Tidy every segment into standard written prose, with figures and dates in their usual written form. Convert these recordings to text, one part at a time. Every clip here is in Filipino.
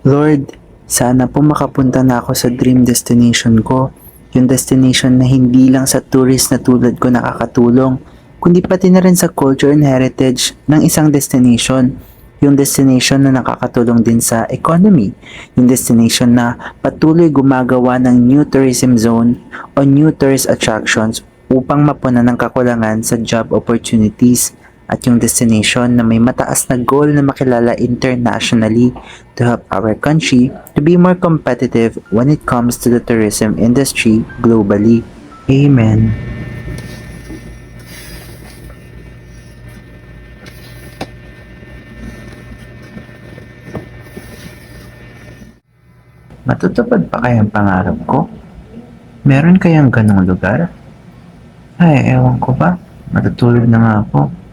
Lord, sana po makapunta na ako sa dream destination ko. Yung destination na hindi lang sa tourist na tulad ko nakakatulong, kundi pati na rin sa culture and heritage ng isang destination. Yung destination na nakakatulong din sa economy. Yung destination na patuloy gumagawa ng new tourism zone o new tourist attractions upang mapunan ng kakulangan sa job opportunities, at yung destination na may mataas na goal na makilala internationally to help our country to be more competitive when it comes to the tourism industry globally. Amen. Matutupad pa kaya ang pangarap ko? Meron kayang ganong lugar? Ay, ewan ko ba? Matutulog na nga ako.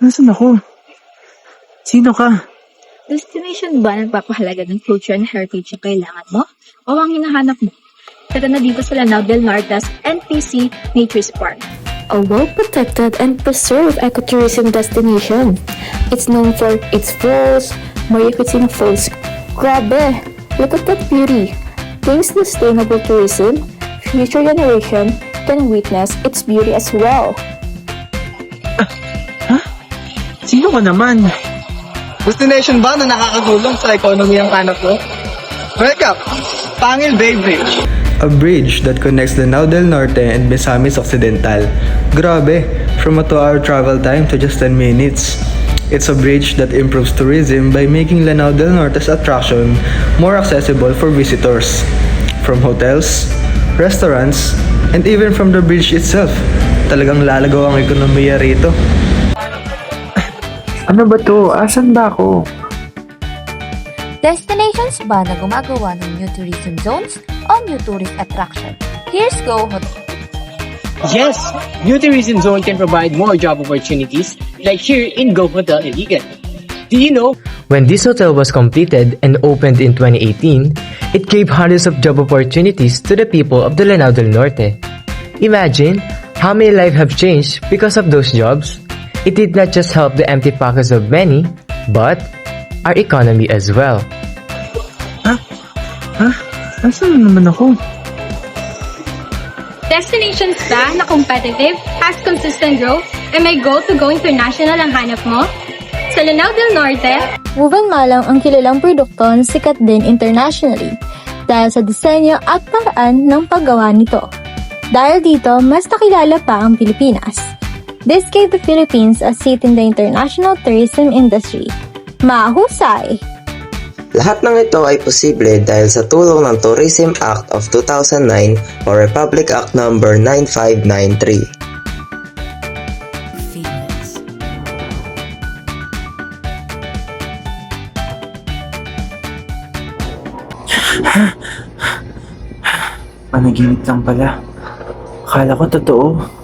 Nasaan ako? Sino ka? Destination ba nagpapahalaga ng culture and heritage ang kailangan mo? O ang hinahanap mo? Tara na dito sa Lanao del Norte's NPC Nature's Park. A well-protected and preserved ecotourism destination. It's known for its falls, Maricutina Falls. Grabe! Look at that beauty! Thanks to sustainable tourism, future generation can witness its beauty as well. Sino ka naman? Destination ba na nakakatulong sa ekonomiya ng hanap mo? Welcome! Pangil Bay Bridge. A bridge that connects Lanao del Norte and Misamis Occidental. Grabe! From a 2-hour travel time to just 10 minutes. It's a bridge that improves tourism by making Lanao del Norte's attraction more accessible for visitors. From hotels, restaurants, and even from the bridge itself. Talagang lalagaw ang ekonomiya rito. Ano ba to? Asan ba ako? Destinations ba na gumagawa ng new tourism zones o new tourist attraction? Here's Go Hotel. Yes, new tourism zone can provide more job opportunities like here in Go Hotel Iligan. Do you know? When this hotel was completed and opened in 2018, it gave hundreds of job opportunities to the people of the Lanao del Norte. Imagine how many lives have changed because of those jobs. It did not just help the empty pockets of many, but our economy as well. Nasaan naman ako? Destinations ba na competitive, has consistent growth, and may goal to go international ang hanap mo? Sa Lanao del Norte, Woven Malang ang kilalang produkto na sikat din internationally dahil sa disenyo at paraan ng paggawa nito. Dahil dito, mas nakilala pa ang Pilipinas. This gave the Philippines a seat in the international tourism industry. Mahusay! Lahat ng ito ay posible dahil sa tulong ng Tourism Act of 2009 o Republic Act No. 9593. Panaginip lang pala. Akala ko totoo.